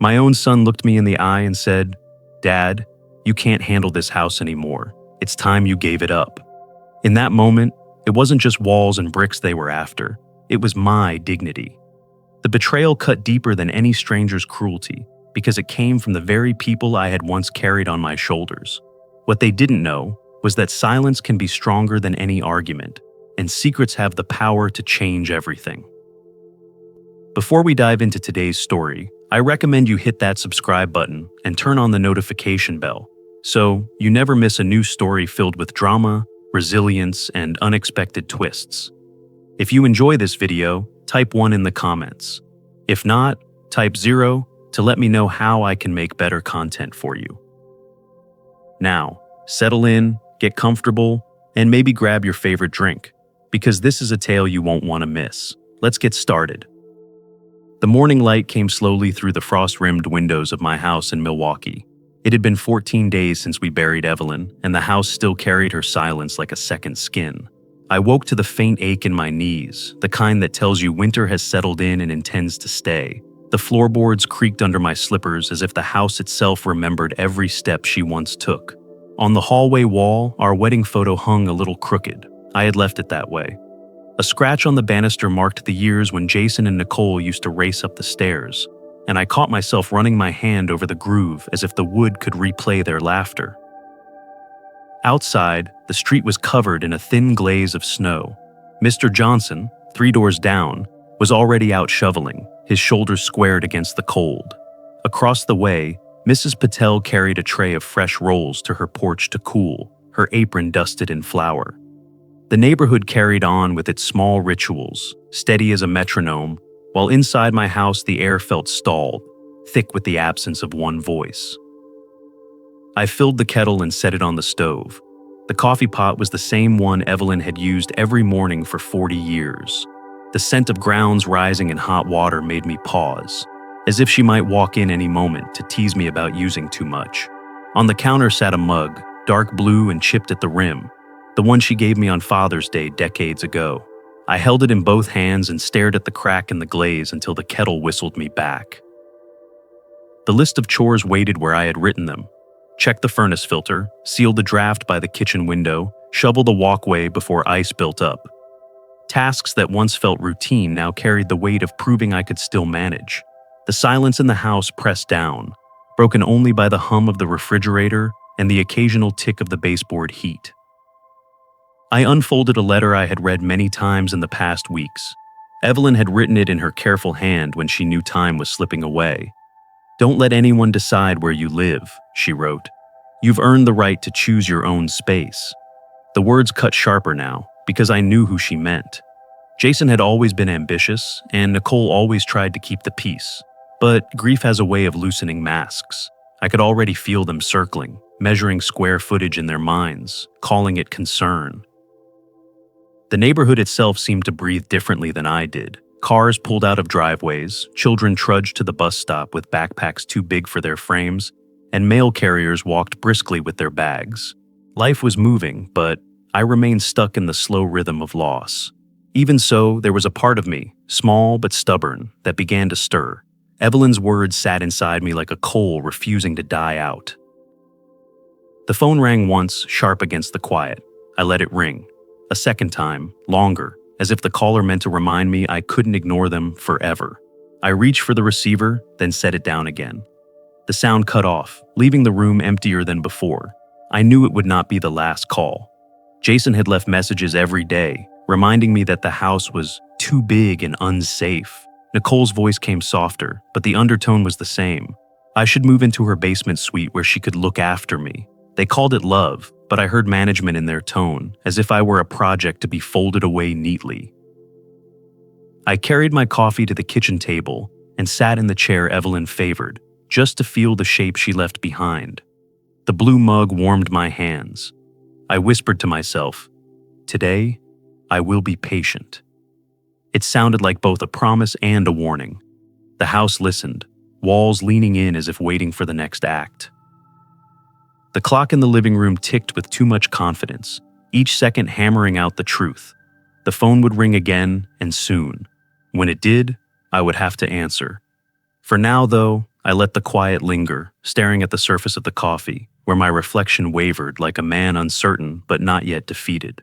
My own son looked me in the eye and said, "Dad, you can't handle this house anymore. It's time you gave it up." In that moment, it wasn't just walls and bricks they were after. It was my dignity. The betrayal cut deeper than any stranger's cruelty because it came from the very people I had once carried on my shoulders. What they didn't know was that silence can be stronger than any argument, and secrets have the power to change everything. Before we dive into today's story, I recommend you hit that subscribe button and turn on the notification bell so you never miss a new story filled with drama, resilience, and unexpected twists. If you enjoy this video, type 1 in the comments. If not, type 0 to let me know how I can make better content for you. Now, settle in, get comfortable, and maybe grab your favorite drink, because this is a tale you won't want to miss. Let's get started. The morning light came slowly through the frost-rimmed windows of my house in Milwaukee. It had been 14 days since we buried Evelyn, and the house still carried her silence like a second skin. I woke to the faint ache in my knees, the kind that tells you winter has settled in and intends to stay. The floorboards creaked under my slippers as if the house itself remembered every step she once took. On the hallway wall, our wedding photo hung a little crooked. I had left it that way. A scratch on the banister marked the years when Jason and Nicole used to race up the stairs, and I caught myself running my hand over the groove as if the wood could replay their laughter. Outside, the street was covered in a thin glaze of snow. Mr. Johnson, 3 doors down, was already out shoveling, his shoulders squared against the cold. Across the way, Mrs. Patel carried a tray of fresh rolls to her porch to cool, her apron dusted in flour. The neighborhood carried on with its small rituals, steady as a metronome, while inside my house the air felt stalled, thick with the absence of one voice. I filled the kettle and set it on the stove. The coffee pot was the same one Evelyn had used every morning for 40 years. The scent of grounds rising in hot water made me pause, as if she might walk in any moment to tease me about using too much. On the counter sat a mug, dark blue and chipped at the rim, the one she gave me on Father's Day decades ago. I held it in both hands and stared at the crack in the glaze until the kettle whistled me back. The list of chores waited where I had written them. Check the furnace filter, seal the draft by the kitchen window, shovel the walkway before ice built up. Tasks that once felt routine now carried the weight of proving I could still manage. The silence in the house pressed down, broken only by the hum of the refrigerator and the occasional tick of the baseboard heat. I unfolded a letter I had read many times in the past weeks. Evelyn had written it in her careful hand when she knew time was slipping away. "Don't let anyone decide where you live," she wrote. "You've earned the right to choose your own space." The words cut sharper now, because I knew who she meant. Jason had always been ambitious, and Nicole always tried to keep the peace. But grief has a way of loosening masks. I could already feel them circling, measuring square footage in their minds, calling it concern. The neighborhood itself seemed to breathe differently than I did. Cars pulled out of driveways, children trudged to the bus stop with backpacks too big for their frames, and mail carriers walked briskly with their bags. Life was moving, but I remained stuck in the slow rhythm of loss. Even so, there was a part of me, small but stubborn, that began to stir. Evelyn's words sat inside me like a coal refusing to die out. The phone rang once, sharp against the quiet. I let it ring. A second time, longer, as if the caller meant to remind me I couldn't ignore them forever. I reached for the receiver, then set it down again. The sound cut off, leaving the room emptier than before. I knew it would not be the last call. Jason had left messages every day, reminding me that the house was too big and unsafe. Nicole's voice came softer, but the undertone was the same. I should move into her basement suite where she could look after me. They called it love, but I heard management in their tone, as if I were a project to be folded away neatly. I carried my coffee to the kitchen table and sat in the chair Evelyn favored, just to feel the shape she left behind. The blue mug warmed my hands. I whispered to myself, "Today, I will be patient." It sounded like both a promise and a warning. The house listened, walls leaning in as if waiting for the next act. The clock in the living room ticked with too much confidence, each second hammering out the truth. The phone would ring again, and soon. When it did, I would have to answer. For now, though, I let the quiet linger, staring at the surface of the coffee, where my reflection wavered like a man uncertain but not yet defeated.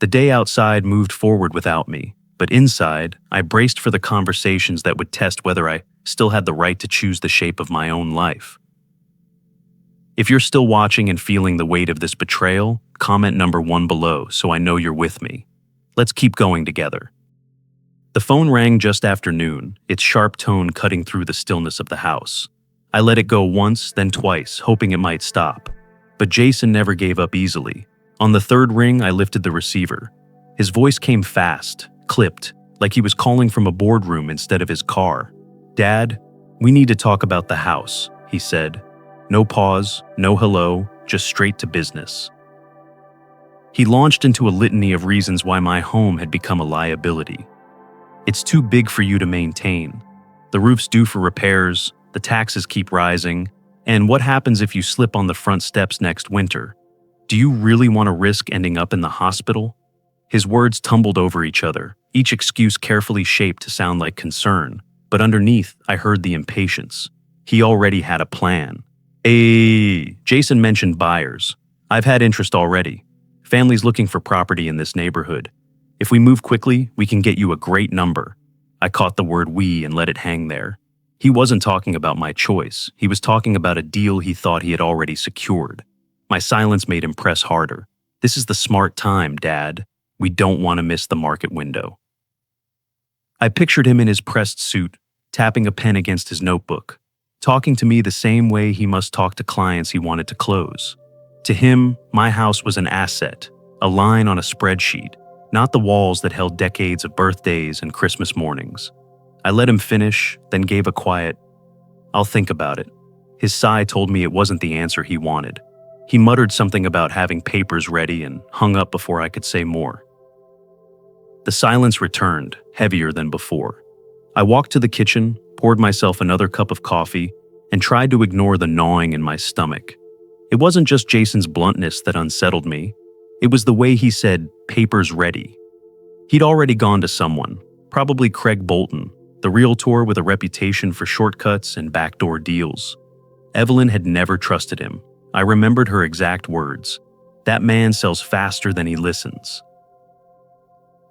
The day outside moved forward without me, but inside, I braced for the conversations that would test whether I still had the right to choose the shape of my own life. If you're still watching and feeling the weight of this betrayal, comment number 1 below so I know you're with me. Let's keep going together. The phone rang just after noon, its sharp tone cutting through the stillness of the house. I let it go once, then twice, hoping it might stop. But Jason never gave up easily. On the 3rd ring, I lifted the receiver. His voice came fast, clipped, like he was calling from a boardroom instead of his car. "Dad, we need to talk about the house," he said. No pause, no hello, just straight to business. He launched into a litany of reasons why my home had become a liability. "It's too big for you to maintain. The roof's due for repairs, the taxes keep rising, and what happens if you slip on the front steps next winter? Do you really want to risk ending up in the hospital?" His words tumbled over each other, each excuse carefully shaped to sound like concern, but underneath I heard the impatience. He already had a plan. Jason mentioned buyers. "I've had interest already. Families looking for property in this neighborhood. If we move quickly, we can get you a great number." I caught the word "we" and let it hang there. He wasn't talking about my choice. He was talking about a deal he thought he had already secured. My silence made him press harder. "This is the smart time, Dad. We don't want to miss the market window." I pictured him in his pressed suit, tapping a pen against his notebook, talking to me the same way he must talk to clients he wanted to close. To him, my house was an asset, a line on a spreadsheet, not the walls that held decades of birthdays and Christmas mornings. I let him finish, then gave a quiet, "I'll think about it." His sigh told me it wasn't the answer he wanted. He muttered something about having papers ready and hung up before I could say more. The silence returned, heavier than before. I walked to the kitchen, poured myself another cup of coffee, and tried to ignore the gnawing in my stomach. It wasn't just Jason's bluntness that unsettled me. It was the way he said, "papers ready." He'd already gone to someone, probably Craig Bolton, the realtor with a reputation for shortcuts and backdoor deals. Evelyn had never trusted him. I remembered her exact words. "That man sells faster than he listens."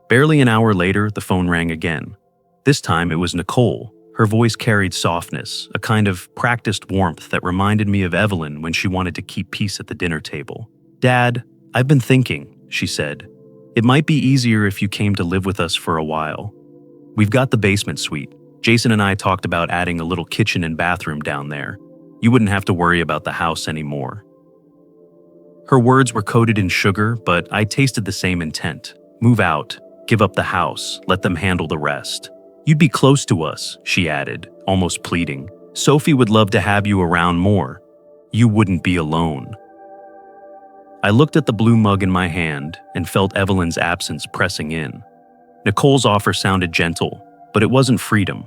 Barely an hour later, the phone rang again. This time it was Nicole. Her voice carried softness, a kind of practiced warmth that reminded me of Evelyn when she wanted to keep peace at the dinner table. "Dad, I've been thinking," she said. "It might be easier if you came to live with us for a while. We've got the basement suite. Jason and I talked about adding a little kitchen and bathroom down there. You wouldn't have to worry about the house anymore." Her words were coated in sugar, but I tasted the same intent. Move out, give up the house, let them handle the rest. "You'd be close to us," she added, almost pleading. "Sophie would love to have you around more. You wouldn't be alone." I looked at the blue mug in my hand and felt Evelyn's absence pressing in. Nicole's offer sounded gentle, but it wasn't freedom.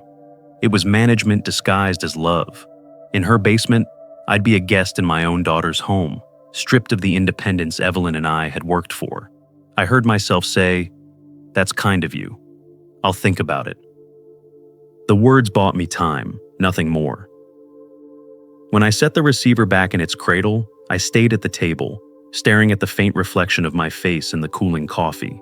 It was management disguised as love. In her basement, I'd be a guest in my own daughter's home, stripped of the independence Evelyn and I had worked for. I heard myself say, "That's kind of you. I'll think about it." The words bought me time, nothing more. When I set the receiver back in its cradle, I stayed at the table, staring at the faint reflection of my face in the cooling coffee.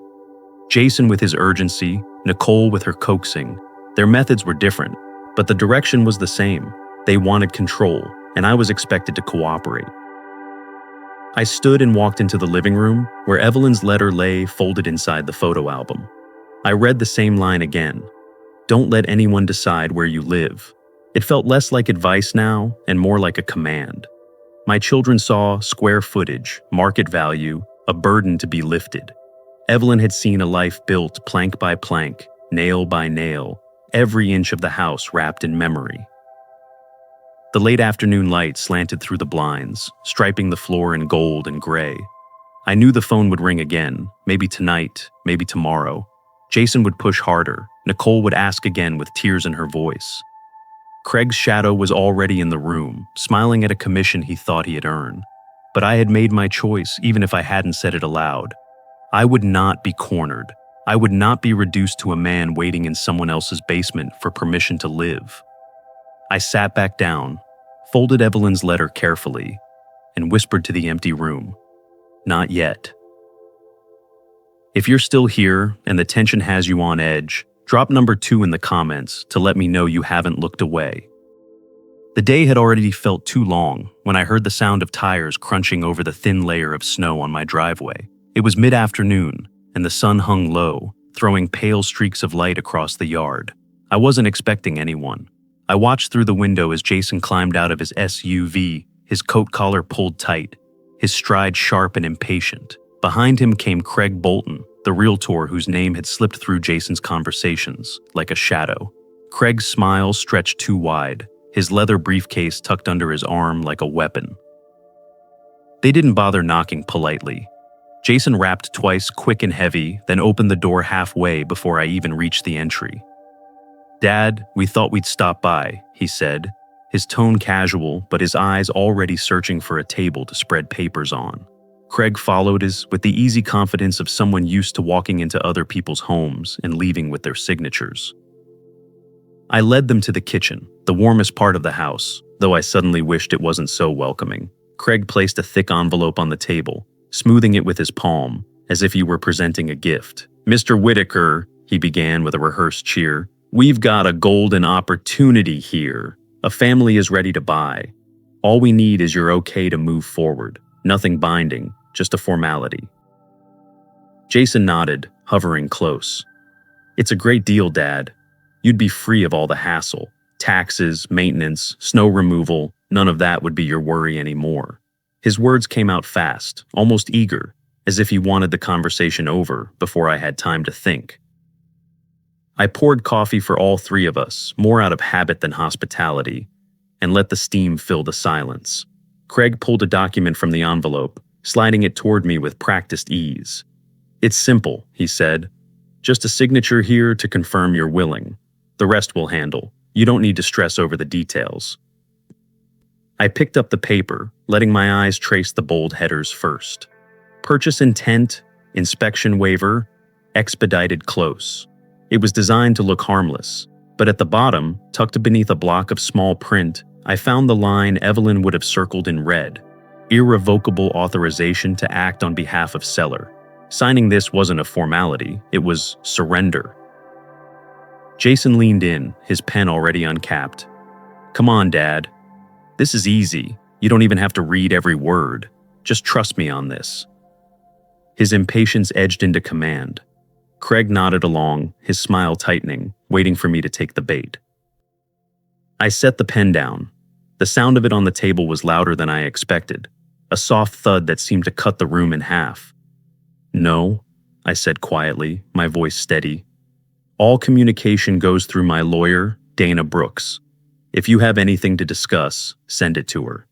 Jason with his urgency, Nicole with her coaxing. Their methods were different, but the direction was the same. They wanted control, and I was expected to cooperate. I stood and walked into the living room, where Evelyn's letter lay folded inside the photo album. I read the same line again. "Don't let anyone decide where you live." It felt less like advice now and more like a command. My children saw square footage, market value, a burden to be lifted. Evelyn had seen a life built plank by plank, nail by nail, every inch of the house wrapped in memory. The late afternoon light slanted through the blinds, striping the floor in gold and gray. I knew the phone would ring again, maybe tonight, maybe tomorrow. Jason would push harder. Nicole would ask again with tears in her voice. Craig's shadow was already in the room, smiling at a commission he thought he had earned. But I had made my choice, even if I hadn't said it aloud. I would not be cornered. I would not be reduced to a man waiting in someone else's basement for permission to live. I sat back down, folded Evelyn's letter carefully, and whispered to the empty room, "Not yet." If you're still here and the tension has you on edge, drop number 2 in the comments to let me know you haven't looked away. The day had already felt too long when I heard the sound of tires crunching over the thin layer of snow on my driveway. It was mid-afternoon, and the sun hung low, throwing pale streaks of light across the yard. I wasn't expecting anyone. I watched through the window as Jason climbed out of his SUV, his coat collar pulled tight, his stride sharp and impatient. Behind him came Craig Bolton, the realtor whose name had slipped through Jason's conversations, like a shadow. Craig's smile stretched too wide, his leather briefcase tucked under his arm like a weapon. They didn't bother knocking politely. Jason rapped twice, quick and heavy, then opened the door halfway before I even reached the entry. "Dad, we thought we'd stop by," he said, his tone casual, but his eyes already searching for a table to spread papers on. Craig followed us with the easy confidence of someone used to walking into other people's homes and leaving with their signatures. I led them to the kitchen, the warmest part of the house, though I suddenly wished it wasn't so welcoming. Craig placed a thick envelope on the table, smoothing it with his palm, as if he were presenting a gift. "Mr. Whitaker," he began with a rehearsed cheer, "we've got a golden opportunity here. A family is ready to buy. All we need is your okay to move forward. Nothing binding, just a formality." Jason nodded, hovering close. "It's a great deal, Dad. You'd be free of all the hassle. Taxes, maintenance, snow removal, none of that would be your worry anymore." His words came out fast, almost eager, as if he wanted the conversation over before I had time to think. I poured coffee for all 3 of us, more out of habit than hospitality, and let the steam fill the silence. Craig pulled a document from the envelope, sliding it toward me with practiced ease. "It's simple," he said. "Just a signature here to confirm you're willing. The rest we'll handle. You don't need to stress over the details." I picked up the paper, letting my eyes trace the bold headers first. Purchase intent, inspection waiver, expedited close. It was designed to look harmless, but at the bottom, tucked beneath a block of small print, I found the line Evelyn would have circled in red: irrevocable authorization to act on behalf of seller. Signing this wasn't a formality, it was surrender. Jason leaned in, his pen already uncapped. "Come on, Dad. This is easy. You don't even have to read every word. Just trust me on this." His impatience edged into command. Craig nodded along, his smile tightening, waiting for me to take the bait. I set the pen down. The sound of it on the table was louder than I expected, a soft thud that seemed to cut the room in half. "No," I said quietly, my voice steady. "All communication goes through my lawyer, Dana Brooks. If you have anything to discuss, send it to her."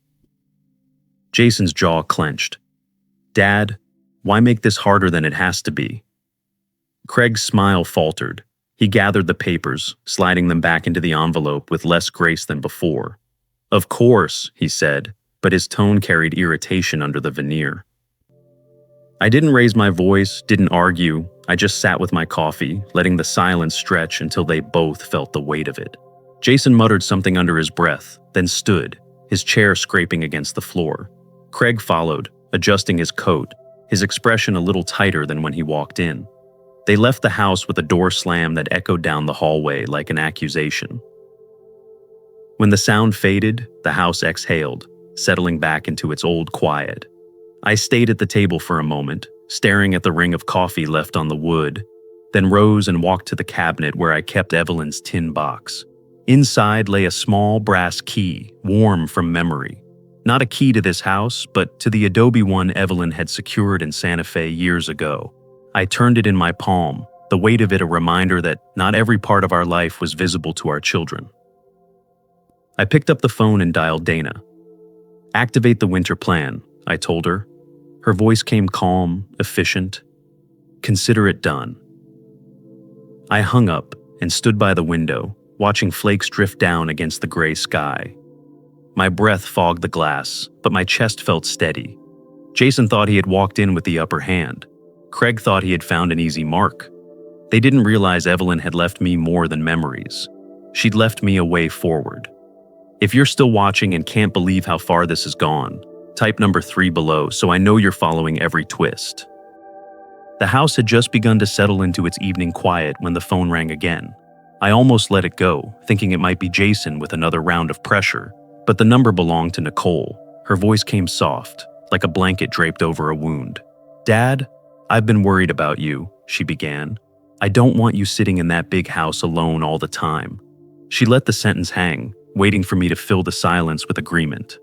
Jason's jaw clenched. "Dad, why make this harder than it has to be?" Craig's smile faltered. He gathered the papers, sliding them back into the envelope with less grace than before. "Of course," he said, but his tone carried irritation under the veneer. I didn't raise my voice, didn't argue. I just sat with my coffee, letting the silence stretch until they both felt the weight of it. Jason muttered something under his breath, then stood, his chair scraping against the floor. Craig followed, adjusting his coat, his expression a little tighter than when he walked in. They left the house with a door slam that echoed down the hallway like an accusation. When the sound faded, the house exhaled, settling back into its old quiet. I stayed at the table for a moment, staring at the ring of coffee left on the wood, then rose and walked to the cabinet where I kept Evelyn's tin box. Inside lay a small brass key, warm from memory. Not a key to this house, but to the adobe one Evelyn had secured in Santa Fe years ago. I turned it in my palm, the weight of it a reminder that not every part of our life was visible to our children. I picked up the phone and dialed Dana. "Activate the winter plan," I told her. Her voice came calm, efficient. "Consider it done." I hung up and stood by the window, watching flakes drift down against the gray sky. My breath fogged the glass, but my chest felt steady. Jason thought he had walked in with the upper hand. Craig thought he had found an easy mark. They didn't realize Evelyn had left me more than memories. She'd left me a way forward. If you're still watching and can't believe how far this has gone, type number 3 below so I know you're following every twist. The house had just begun to settle into its evening quiet when the phone rang again. I almost let it go, thinking it might be Jason with another round of pressure, but the number belonged to Nicole. Her voice came soft, like a blanket draped over a wound. "Dad, I've been worried about you," she began. "I don't want you sitting in that big house alone all the time." She let the sentence hang, waiting for me to fill the silence with agreement.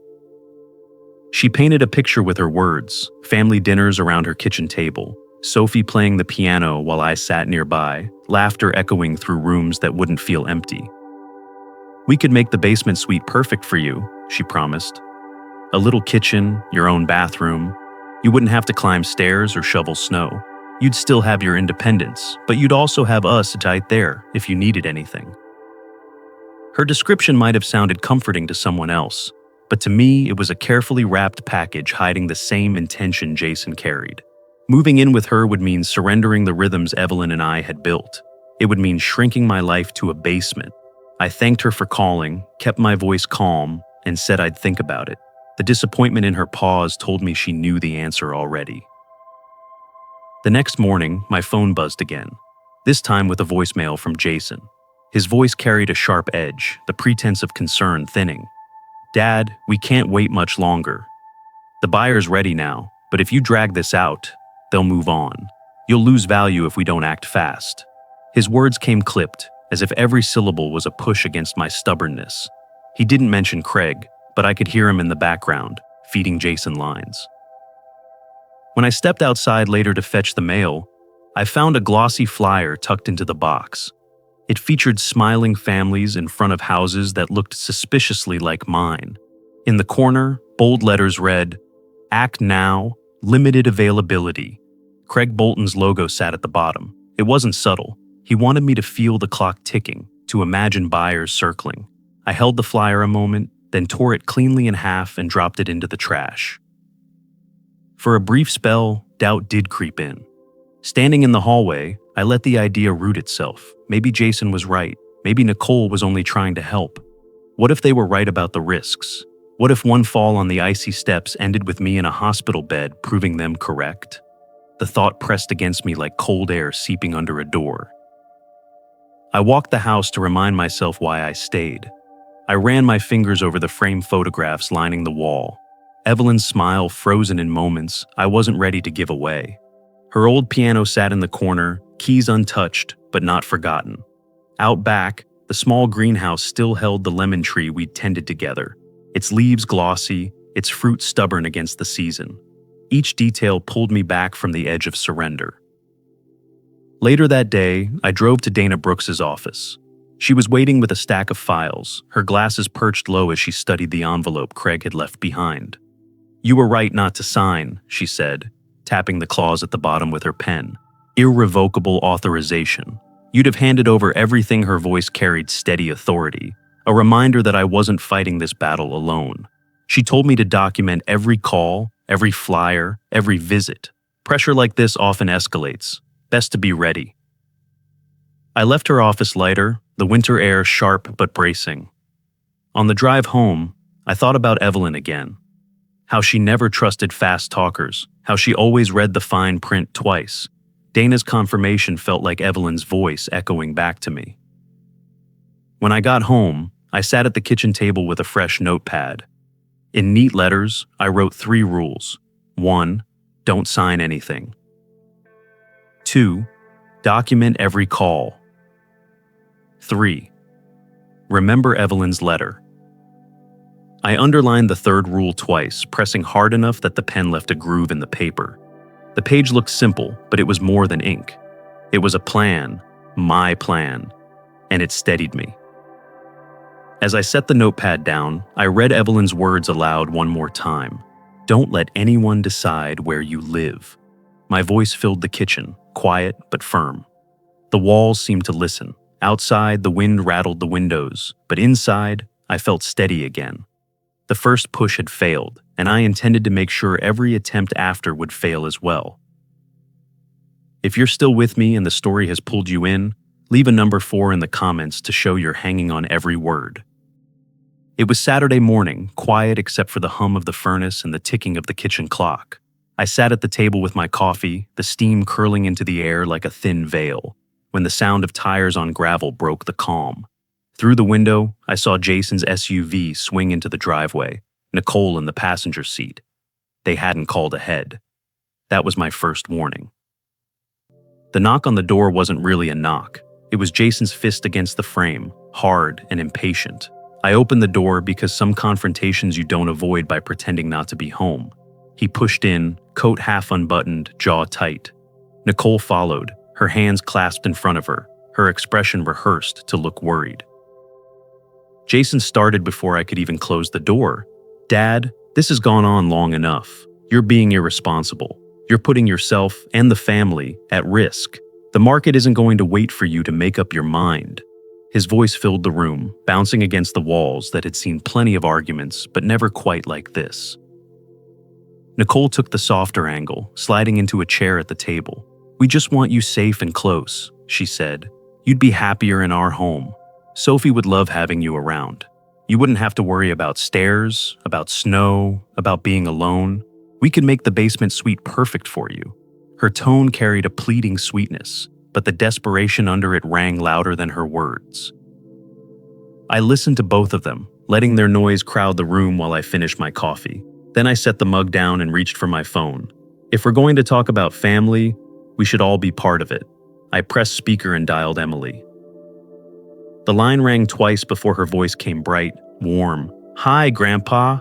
She painted a picture with her words, family dinners around her kitchen table, Sophie playing the piano while I sat nearby, laughter echoing through rooms that wouldn't feel empty. "We could make the basement suite perfect for you," she promised. "A little kitchen, your own bathroom. You wouldn't have to climb stairs or shovel snow. You'd still have your independence, but you'd also have us right there if you needed anything." Her description might have sounded comforting to someone else, but to me it was a carefully wrapped package hiding the same intention Jason carried. Moving in with her would mean surrendering the rhythms Evelyn and I had built. It would mean shrinking my life to a basement. I thanked her for calling, kept my voice calm, and said I'd think about it. The disappointment in her pause told me she knew the answer already. The next morning, my phone buzzed again, this time with a voicemail from Jason. His voice carried a sharp edge, the pretense of concern thinning. "Dad, we can't wait much longer. The buyer's ready now, but if you drag this out, they'll move on. You'll lose value if we don't act fast." His words came clipped, as if every syllable was a push against my stubbornness. He didn't mention Craig, but I could hear him in the background, feeding Jason lines. When I stepped outside later to fetch the mail, I found a glossy flyer tucked into the box. It featured smiling families in front of houses that looked suspiciously like mine. In the corner, bold letters read, "Act now, limited availability." Craig Bolton's logo sat at the bottom. It wasn't subtle. He wanted me to feel the clock ticking, to imagine buyers circling. I held the flyer a moment, then tore it cleanly in half and dropped it into the trash. For a brief spell, doubt did creep in. Standing in the hallway, I let the idea root itself. Maybe Jason was right. Maybe Nicole was only trying to help. What if they were right about the risks? What if one fall on the icy steps ended with me in a hospital bed, proving them correct? The thought pressed against me like cold air seeping under a door. I walked the house to remind myself why I stayed. I ran my fingers over the framed photographs lining the wall. Evelyn's smile frozen in moments I wasn't ready to give away. Her old piano sat in the corner, keys untouched, but not forgotten. Out back, the small greenhouse still held the lemon tree we'd tended together, its leaves glossy, its fruit stubborn against the season. Each detail pulled me back from the edge of surrender. Later that day, I drove to Dana Brooks's office. She was waiting with a stack of files, her glasses perched low as she studied the envelope Craig had left behind. "You were right not to sign," she said, tapping the clause at the bottom with her pen. "Irrevocable authorization." You'd have handed over everything. Her voice carried steady authority, a reminder that I wasn't fighting this battle alone. She told me to document every call, every flyer, every visit. Pressure like this often escalates. Best to be ready. I left her office lighter, the winter air sharp but bracing. On the drive home, I thought about Evelyn again. How she never trusted fast talkers, how she always read the fine print twice. Dana's confirmation felt like Evelyn's voice echoing back to me. When I got home, I sat at the kitchen table with a fresh notepad. In neat letters, I wrote 3 rules. 1. Don't sign anything. 2. Document every call. 3. Remember Evelyn's letter. I underlined the 3rd rule twice, pressing hard enough that the pen left a groove in the paper. The page looked simple, but it was more than ink. It was a plan, my plan, and it steadied me. As I set the notepad down, I read Evelyn's words aloud one more time. "Don't let anyone decide where you live." My voice filled the kitchen, quiet but firm. The walls seemed to listen. Outside, the wind rattled the windows, but inside, I felt steady again. The first push had failed, and I intended to make sure every attempt after would fail as well. If you're still with me and the story has pulled you in, leave a number 4 in the comments to show you're hanging on every word. It was Saturday morning, quiet except for the hum of the furnace and the ticking of the kitchen clock. I sat at the table with my coffee, the steam curling into the air like a thin veil, when the sound of tires on gravel broke the calm. Through the window, I saw Jason's SUV swing into the driveway, Nicole in the passenger seat. They hadn't called ahead. That was my first warning. The knock on the door wasn't really a knock. It was Jason's fist against the frame, hard and impatient. I opened the door because some confrontations you don't avoid by pretending not to be home. He pushed in, coat half unbuttoned, jaw tight. Nicole followed, her hands clasped in front of her, her expression rehearsed to look worried. Jason started before I could even close the door. "Dad, this has gone on long enough. You're being irresponsible. You're putting yourself and the family at risk. The market isn't going to wait for you to make up your mind." His voice filled the room, bouncing against the walls that had seen plenty of arguments, but never quite like this. Nicole took the softer angle, sliding into a chair at the table. "We just want you safe and close," she said. "You'd be happier in our home. Sophie would love having you around. You wouldn't have to worry about stairs, about snow, about being alone. We could make the basement suite perfect for you." Her tone carried a pleading sweetness, but the desperation under it rang louder than her words. I listened to both of them, letting their noise crowd the room while I finished my coffee. Then I set the mug down and reached for my phone. If we're going to talk about family, we should all be part of it. I pressed speaker and dialed Emily. The line rang twice before her voice came bright, warm. "Hi, Grandpa."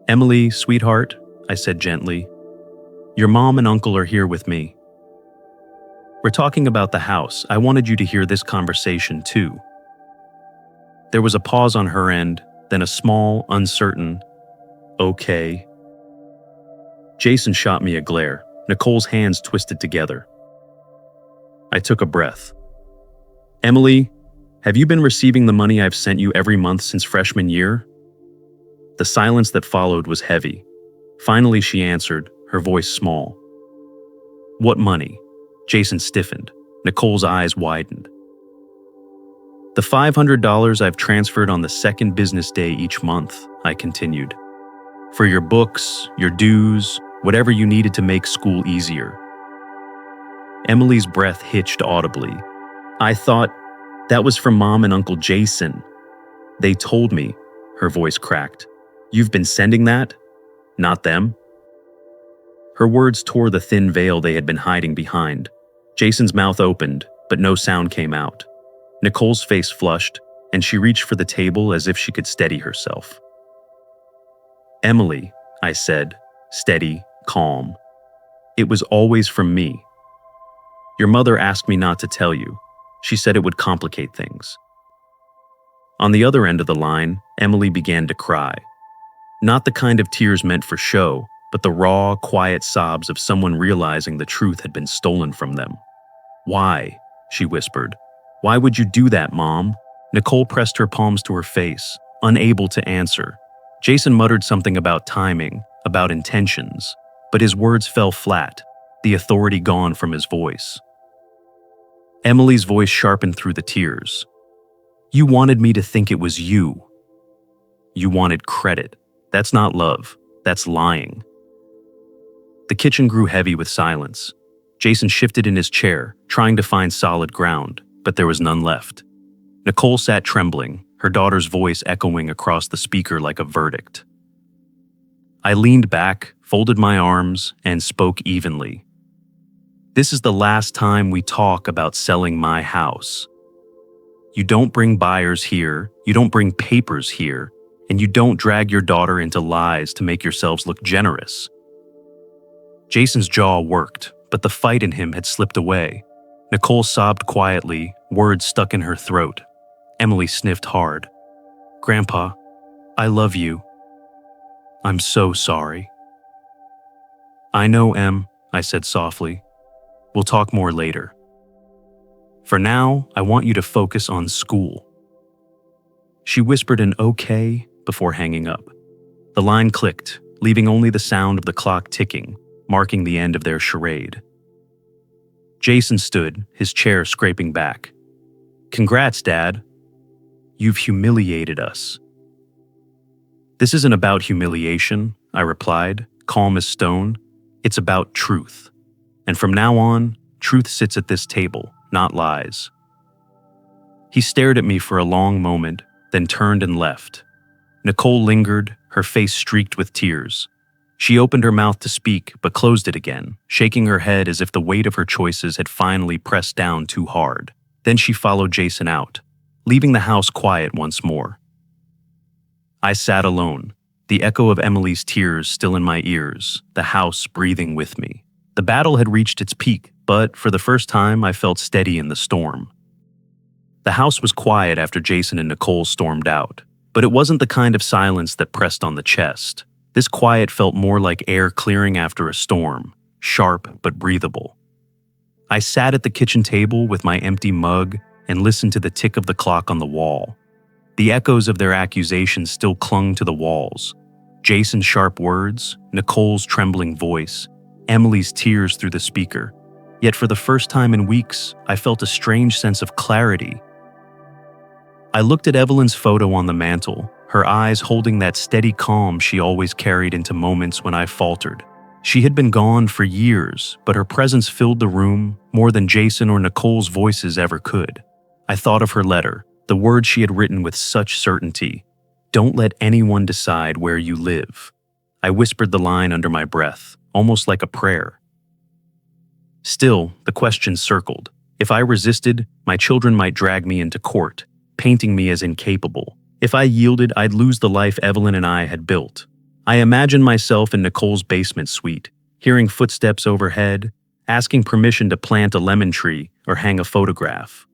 "Emily, sweetheart," I said gently. "Your mom and uncle are here with me. We're talking about the house. I wanted you to hear this conversation too." There was a pause on her end, then a small, uncertain, "Okay." Jason shot me a glare. Nicole's hands twisted together. I took a breath. "Emily, have you been receiving the money I've sent you every month since freshman year?" The silence that followed was heavy. Finally, she answered, her voice small. "What money?" Jason stiffened. Nicole's eyes widened. "The $500 I've transferred on the second business day each month," I continued. "For your books, your dues, whatever you needed to make school easier." Emily's breath hitched audibly. "I thought that was from Mom and Uncle Jason. They told me," her voice cracked. "You've been sending that? Not them?" Her words tore the thin veil they had been hiding behind. Jason's mouth opened, but no sound came out. Nicole's face flushed, and she reached for the table as if she could steady herself. "Emily," I said, steady, calm. "It was always from me. Your mother asked me not to tell you. She said it would complicate things." On the other end of the line, Emily began to cry. Not the kind of tears meant for show, but the raw, quiet sobs of someone realizing the truth had been stolen from them. "Why?" she whispered. "Why would you do that, Mom?" Nicole pressed her palms to her face, unable to answer. Jason muttered something about timing, about intentions, but his words fell flat, the authority gone from his voice. Emily's voice sharpened through the tears. "You wanted me to think it was you. You wanted credit. That's not love. That's lying." The kitchen grew heavy with silence. Jason shifted in his chair, trying to find solid ground, but there was none left. Nicole sat trembling, her daughter's voice echoing across the speaker like a verdict. I leaned back, folded my arms, and spoke evenly. "This is the last time we talk about selling my house. You don't bring buyers here, you don't bring papers here, and you don't drag your daughter into lies to make yourselves look generous." Jason's jaw worked, but the fight in him had slipped away. Nicole sobbed quietly, words stuck in her throat. Emily sniffed hard. "Grandpa, I love you. I'm so sorry." "I know, Em," I said softly. "We'll talk more later. For now, I want you to focus on school." She whispered an "okay" before hanging up. The line clicked, leaving only the sound of the clock ticking, marking the end of their charade. Jason stood, his chair scraping back. "Congrats, Dad." You've humiliated us." "This isn't about humiliation," I replied, calm as stone. "It's about truth. And from now on, truth sits at this table, not lies." He stared at me for a long moment, then turned and left. Nicole lingered, her face streaked with tears. She opened her mouth to speak, but closed it again, shaking her head as if the weight of her choices had finally pressed down too hard. Then she followed Jason out, leaving the house quiet once more. I sat alone, the echo of Emily's tears still in my ears, the house breathing with me. The battle had reached its peak, but for the first time I felt steady in the storm. The house was quiet after Jason and Nicole stormed out, but it wasn't the kind of silence that pressed on the chest. This quiet felt more like air clearing after a storm, sharp but breathable. I sat at the kitchen table with my empty mug and listened to the tick of the clock on the wall. The echoes of their accusations still clung to the walls. Jason's sharp words, Nicole's trembling voice, Emily's tears through the speaker. Yet for the first time in weeks, I felt a strange sense of clarity. I looked at Evelyn's photo on the mantle, her eyes holding that steady calm she always carried into moments when I faltered. She had been gone for years, but her presence filled the room more than Jason or Nicole's voices ever could. I thought of her letter, the words she had written with such certainty. "Don't let anyone decide where you live." I whispered the line under my breath, almost like a prayer. Still, the question circled. If I resisted, my children might drag me into court, painting me as incapable. If I yielded, I'd lose the life Evelyn and I had built. I imagined myself in Nicole's basement suite, hearing footsteps overhead, asking permission to plant a lemon tree or hang a photograph.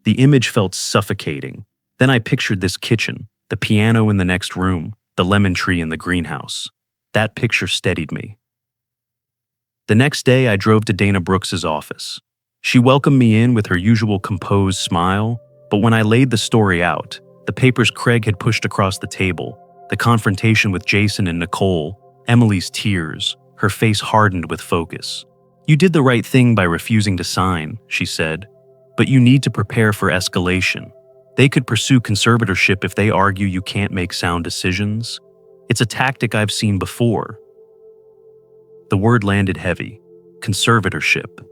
The image felt suffocating. Then I pictured this kitchen, the piano in the next room, the lemon tree in the greenhouse. That picture steadied me. The next day, I drove to Dana Brooks's office. She welcomed me in with her usual composed smile, but when I laid the story out, the papers Craig had pushed across the table, the confrontation with Jason and Nicole, Emily's tears, her face hardened with focus. "You did the right thing by refusing to sign," she said, "but you need to prepare for escalation. They could pursue conservatorship if they argue you can't make sound decisions. It's a tactic I've seen before." The word landed heavy. Conservatorship.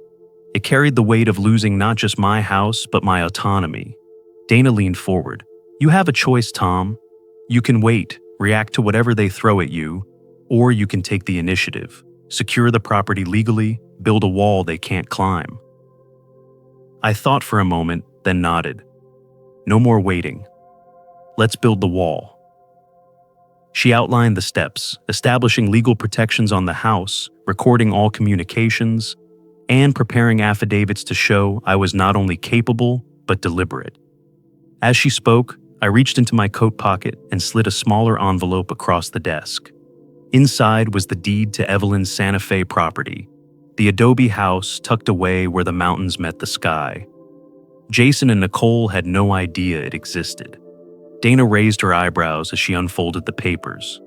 It carried the weight of losing not just my house, but my autonomy. Dana leaned forward. "You have a choice, Tom. You can wait, react to whatever they throw at you, or you can take the initiative, secure the property legally, build a wall they can't climb." I thought for a moment, then nodded. "No more waiting. Let's build the wall." She outlined the steps, establishing legal protections on the house, recording all communications, and preparing affidavits to show I was not only capable, but deliberate. As she spoke, I reached into my coat pocket and slid a smaller envelope across the desk. Inside was the deed to Evelyn's Santa Fe property, the adobe house tucked away where the mountains met the sky. Jason and Nicole had no idea it existed. Dana raised her eyebrows as she unfolded the papers.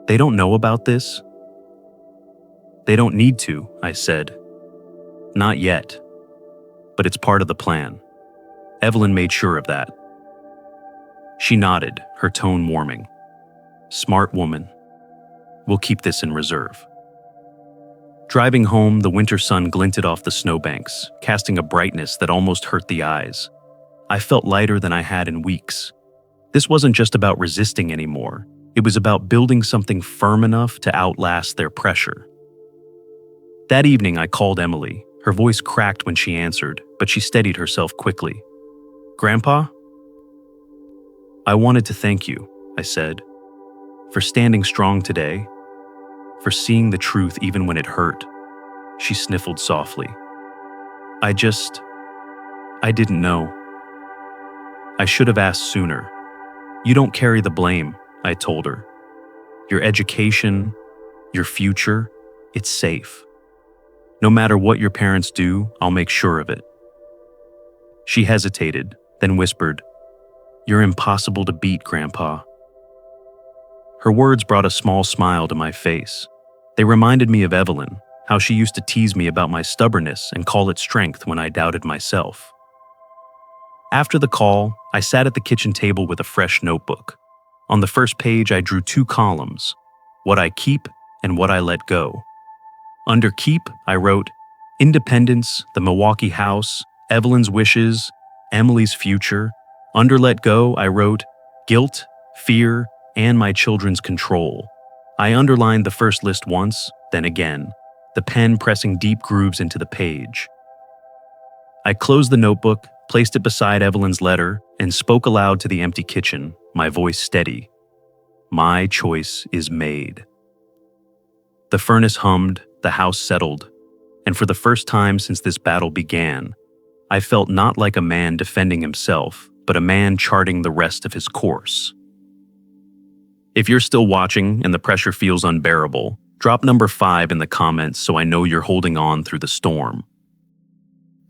"They don't know about this?" "They don't need to," I said. "Not yet. But it's part of the plan. Evelyn made sure of that." She nodded, her tone warming. "Smart woman. We'll keep this in reserve." Driving home, the winter sun glinted off the snowbanks, casting a brightness that almost hurt the eyes. I felt lighter than I had in weeks. This wasn't just about resisting anymore. It was about building something firm enough to outlast their pressure. That evening, I called Emily. Her voice cracked when she answered, but she steadied herself quickly. "Grandpa?" "I wanted to thank you," I said, "for standing strong today, for seeing the truth even when it hurt." She sniffled softly. I didn't know. I should have asked sooner." "You don't carry the blame," I told her. "Your education, your future, it's safe. No matter what your parents do, I'll make sure of it." She hesitated, then whispered, "You're impossible to beat, Grandpa." Her words brought a small smile to my face. They reminded me of Evelyn, how she used to tease me about my stubbornness and call it strength when I doubted myself. After the call, I sat at the kitchen table with a fresh notebook. On the first page, I drew 2 columns: what I keep and what I let go. Under keep, I wrote independence, the Milwaukee house, Evelyn's wishes, Emily's future. Under let go, I wrote guilt, fear, and my children's control. I underlined the first list once, then again, the pen pressing deep grooves into the page. I closed the notebook, placed it beside Evelyn's letter, and spoke aloud to the empty kitchen, my voice steady. My choice is made. The furnace hummed, the house settled, and for the first time since this battle began, I felt not like a man defending himself, but a man charting the rest of his course. If you're still watching and the pressure feels unbearable, drop number 5 in the comments so I know you're holding on through the storm.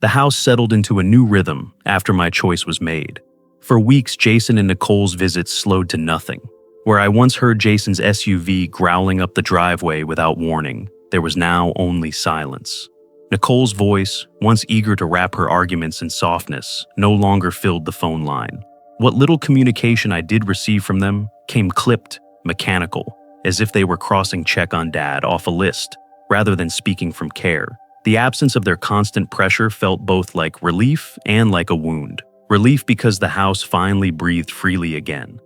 The house settled into a new rhythm after my choice was made. For weeks, Jason and Nicole's visits slowed to nothing. Where I once heard Jason's SUV growling up the driveway without warning, there was now only silence. Nicole's voice, once eager to wrap her arguments in softness, no longer filled the phone line. What little communication I did receive from them came clipped, mechanical, as if they were crossing check on dad off a list, rather than speaking from care. The absence of their constant pressure felt both like relief and like a wound. Relief because the house finally breathed freely again.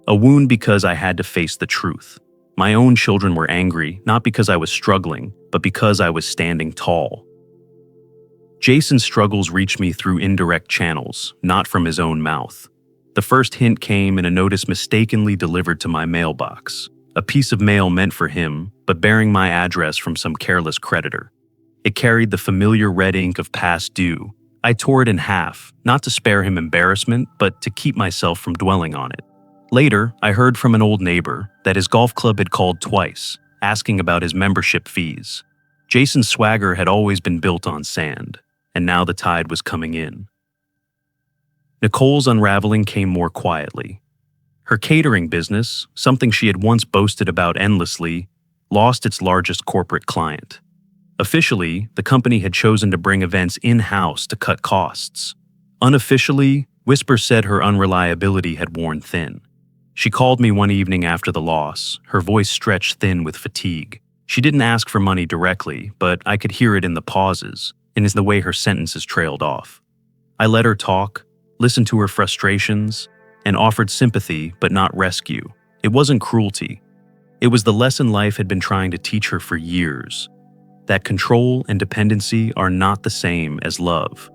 A wound because I had to face the truth. My own children were angry, not because I was struggling, but because I was standing tall. Jason's struggles reached me through indirect channels, not from his own mouth. The first hint came in a notice mistakenly delivered to my mailbox. A piece of mail meant for him, but bearing my address from some careless creditor. It carried the familiar red ink of past due. I tore it in half, not to spare him embarrassment, but to keep myself from dwelling on it. Later, I heard from an old neighbor that his golf club had called twice, asking about his membership fees. Jason's swagger had always been built on sand, and now the tide was coming in. Nicole's unraveling came more quietly. Her catering business, something she had once boasted about endlessly, lost its largest corporate client. Officially, the company had chosen to bring events in-house to cut costs. Unofficially, whispers said her unreliability had worn thin. She called me one evening after the loss, her voice stretched thin with fatigue. She didn't ask for money directly, but I could hear it in the pauses, and in the way her sentences trailed off. I let her talk, listened to her frustrations, and offered sympathy but not rescue. It wasn't cruelty. It was the lesson life had been trying to teach her for years. That control and dependency are not the same as love.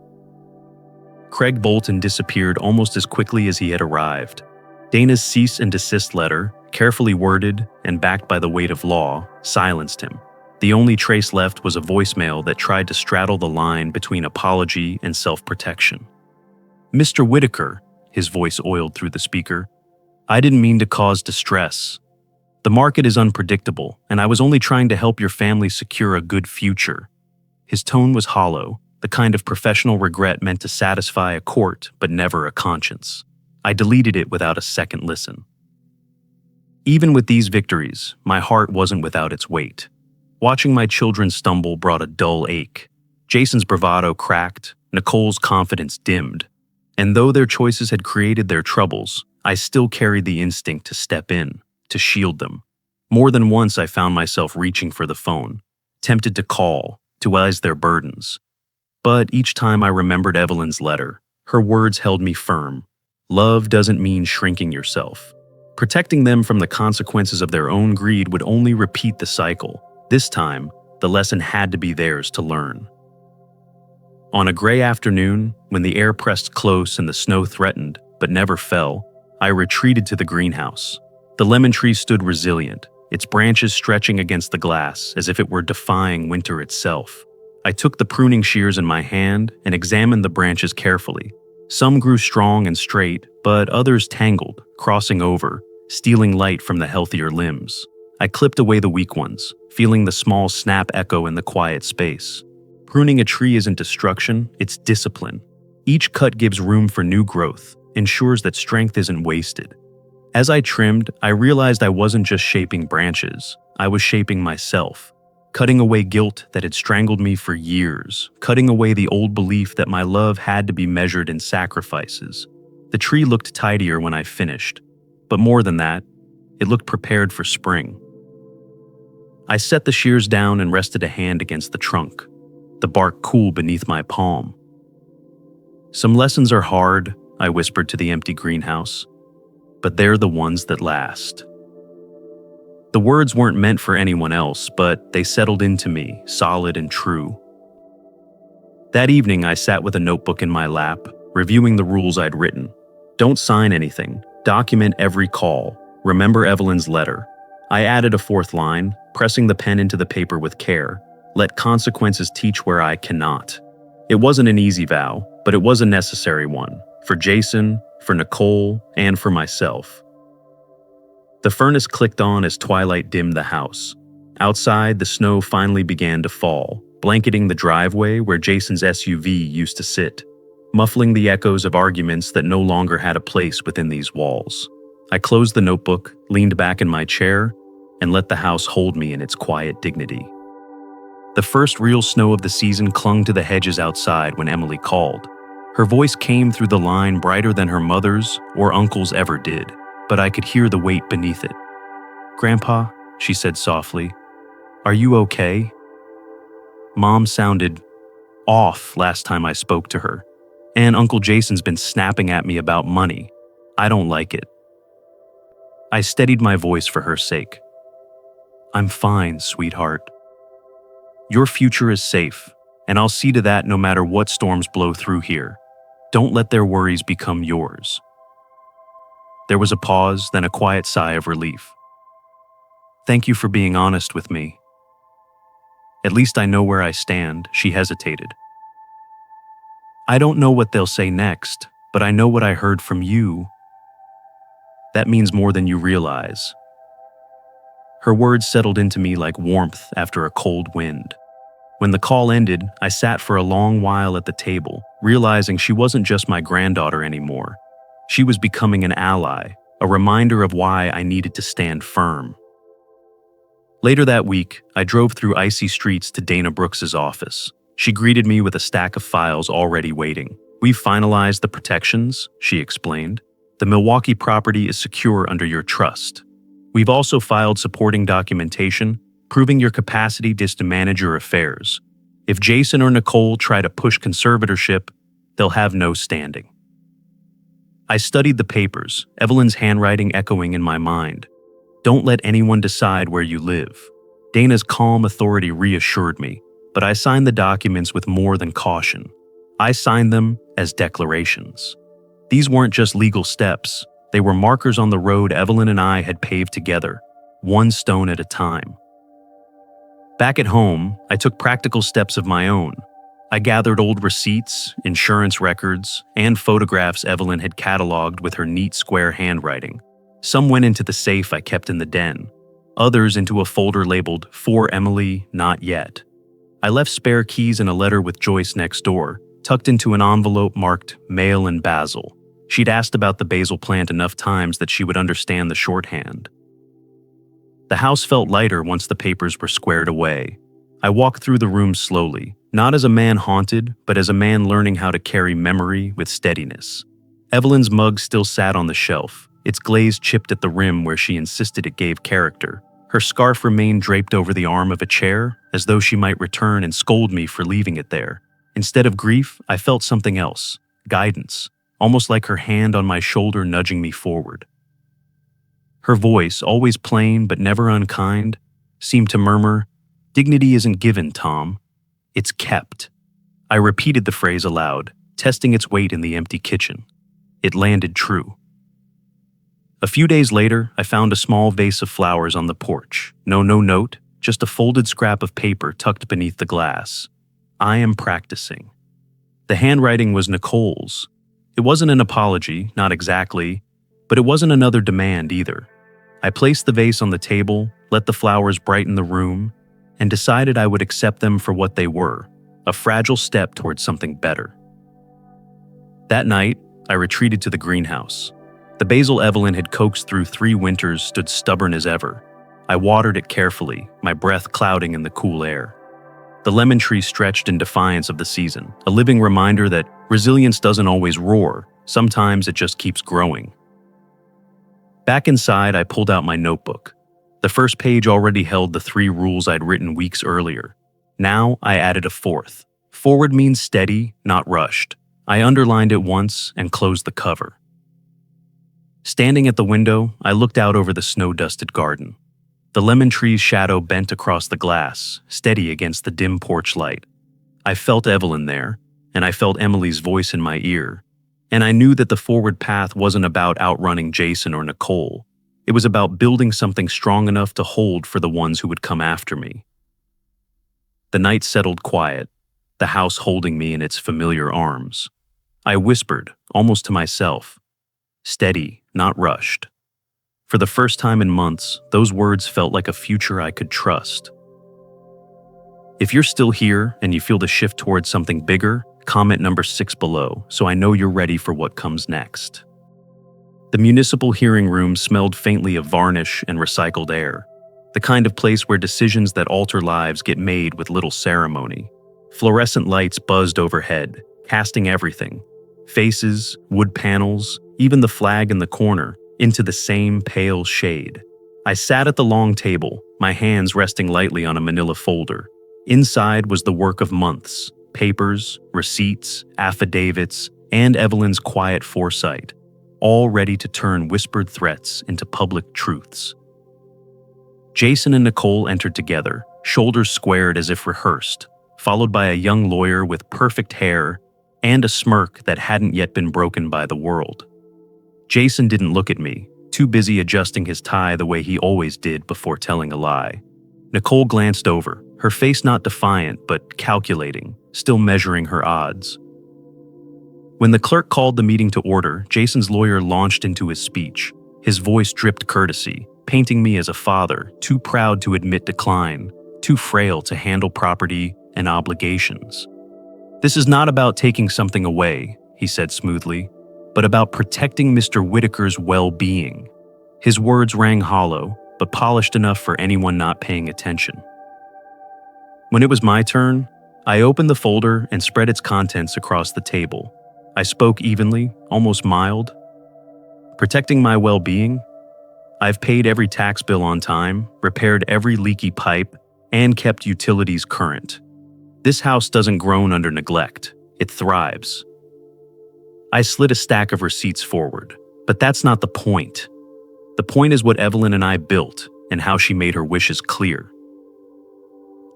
Craig Bolton disappeared almost as quickly as he had arrived. Dana's cease and desist letter, carefully worded and backed by the weight of law, silenced him. The only trace left was a voicemail that tried to straddle the line between apology and self-protection. "Mr. Whitaker," his voice oiled through the speaker, "I didn't mean to cause distress. The market is unpredictable, and I was only trying to help your family secure a good future." His tone was hollow, the kind of professional regret meant to satisfy a court but never a conscience. I deleted it without a second listen. Even with these victories, my heart wasn't without its weight. Watching my children stumble brought a dull ache. Jason's bravado cracked, Nicole's confidence dimmed. And though their choices had created their troubles, I still carried the instinct to step in, to shield them. More than once I found myself reaching for the phone, tempted to call, to ease their burdens. But each time I remembered Evelyn's letter, her words held me firm. Love doesn't mean shrinking yourself. Protecting them from the consequences of their own greed would only repeat the cycle. This time, the lesson had to be theirs to learn. On a gray afternoon, when the air pressed close and the snow threatened, but never fell, I retreated to the greenhouse. The lemon tree stood resilient, its branches stretching against the glass as if it were defying winter itself. I took the pruning shears in my hand and examined the branches carefully. Some grew strong and straight, but others tangled, crossing over, stealing light from the healthier limbs. I clipped away the weak ones, feeling the small snap echo in the quiet space. Pruning a tree isn't destruction, it's discipline. Each cut gives room for new growth, ensures that strength isn't wasted. As I trimmed, I realized I wasn't just shaping branches, I was shaping myself. cutting away guilt that had strangled me for years, cutting away the old belief that my love had to be measured in sacrifices. The tree looked tidier when I finished, but more than that, it looked prepared for spring. I set the shears down and rested a hand against the trunk, the bark cool beneath my palm. "Some lessons are hard," I whispered to the empty greenhouse, "but they're the ones that last." The words weren't meant for anyone else, but they settled into me, solid and true. That evening, I sat with a notebook in my lap, reviewing the rules I'd written. Don't sign anything. Document every call. Remember Evelyn's letter. I added a fourth line, pressing the pen into the paper with care. Let consequences teach where I cannot. It wasn't an easy vow, but it was a necessary one. For Jason, for Nicole, and for myself. The furnace clicked on as twilight dimmed the house. Outside, the snow finally began to fall, blanketing the driveway where Jason's SUV used to sit, muffling the echoes of arguments that no longer had a place within these walls. I closed the notebook, leaned back in my chair, and let the house hold me in its quiet dignity. The first real snow of the season clung to the hedges outside when Emily called. Her voice came through the line brighter than her mother's or uncle's ever did, but I could hear the weight beneath it. "Grandpa," she said softly, "are you okay?" Mom sounded off last time I spoke to her, and Uncle Jason's been snapping at me about money. I don't like it. I steadied my voice for her sake. "I'm fine, sweetheart. Your future is safe, and I'll see to that no matter what storms blow through here. Don't let their worries become yours." There was a pause, then a quiet sigh of relief. "Thank you for being honest with me. At least I know where I stand," she hesitated. "I don't know what they'll say next, but I know what I heard from you. That means more than you realize." Her words settled into me like warmth after a cold wind. When the call ended, I sat for a long while at the table, realizing she wasn't just my granddaughter anymore. She was becoming an ally, a reminder of why I needed to stand firm. Later that week, I drove through icy streets to Dana Brooks's office. She greeted me with a stack of files already waiting. "We've finalized the protections," she explained. "The Milwaukee property is secure under your trust. We've also filed supporting documentation, proving your capacity to manage your affairs. If Jason or Nicole try to push conservatorship, they'll have no standing." I studied the papers, Evelyn's handwriting echoing in my mind. "Don't let anyone decide where you live." Dana's calm authority reassured me, but I signed the documents with more than caution. I signed them as declarations. These weren't just legal steps, they were markers on the road Evelyn and I had paved together, one stone at a time. Back at home, I took practical steps of my own. I gathered old receipts, insurance records, and photographs Evelyn had cataloged with her neat square handwriting. Some went into the safe I kept in the den, others into a folder labeled "For Emily, Not Yet." I left spare keys and a letter with Joyce next door, tucked into an envelope marked "Mail and Basil." She'd asked about the basil plant enough times that she would understand the shorthand. The house felt lighter once the papers were squared away. I walked through the room slowly, not as a man haunted, but as a man learning how to carry memory with steadiness. Evelyn's mug still sat on the shelf, its glaze chipped at the rim where she insisted it gave character. Her scarf remained draped over the arm of a chair, as though she might return and scold me for leaving it there. Instead of grief, I felt something else, guidance, almost like her hand on my shoulder nudging me forward. Her voice, always plain but never unkind, seemed to murmur, "Dignity isn't given, Tom. It's kept." I repeated the phrase aloud, testing its weight in the empty kitchen. It landed true. A few days later, I found a small vase of flowers on the porch. No note, just a folded scrap of paper tucked beneath the glass. "I am practicing." The handwriting was Nicole's. It wasn't an apology, not exactly, but it wasn't another demand either. I placed the vase on the table, let the flowers brighten the room, and decided I would accept them for what they were, a fragile step towards something better. That night, I retreated to the greenhouse. The basil Evelyn had coaxed through 3 winters stood stubborn as ever. I watered it carefully, my breath clouding in the cool air. The lemon tree stretched in defiance of the season, a living reminder that resilience doesn't always roar, sometimes it just keeps growing. Back inside, I pulled out my notebook. The first page already held the 3 rules I'd written weeks earlier. Now I added a 4th. Forward means steady, not rushed. I underlined it once and closed the cover. Standing at the window, I looked out over the snow-dusted garden. The lemon tree's shadow bent across the glass, steady against the dim porch light. I felt Evelyn there, and I felt Emily's voice in my ear. And I knew that the forward path wasn't about outrunning Jason or Nicole. It was about building something strong enough to hold for the ones who would come after me. The night settled quiet, the house holding me in its familiar arms. I whispered, almost to myself, steady, not rushed. For the first time in months, those words felt like a future I could trust. If you're still here and you feel the shift towards something bigger, comment number 6 below so I know you're ready for what comes next. The municipal hearing room smelled faintly of varnish and recycled air, the kind of place where decisions that alter lives get made with little ceremony. Fluorescent lights buzzed overhead, casting everything, faces, wood panels, even the flag in the corner, into the same pale shade. I sat at the long table, my hands resting lightly on a manila folder. Inside was the work of months, papers, receipts, affidavits, and Evelyn's quiet foresight, all ready to turn whispered threats into public truths. Jason and Nicole entered together, shoulders squared as if rehearsed, followed by a young lawyer with perfect hair and a smirk that hadn't yet been broken by the world. Jason didn't look at me, too busy adjusting his tie the way he always did before telling a lie. Nicole glanced over, her face not defiant but calculating, still measuring her odds. When the clerk called the meeting to order, Jason's lawyer launched into his speech. His voice dripped courtesy, painting me as a father, too proud to admit decline, too frail to handle property and obligations. "This is not about taking something away," he said smoothly, "but about protecting Mr. Whitaker's well-being." His words rang hollow, but polished enough for anyone not paying attention. When it was my turn, I opened the folder and spread its contents across the table. I spoke evenly, almost mild. Protecting my well-being? I've paid every tax bill on time, repaired every leaky pipe, and kept utilities current. This house doesn't groan under neglect, it thrives. I slid a stack of receipts forward, but that's not the point. The point is what Evelyn and I built and how she made her wishes clear.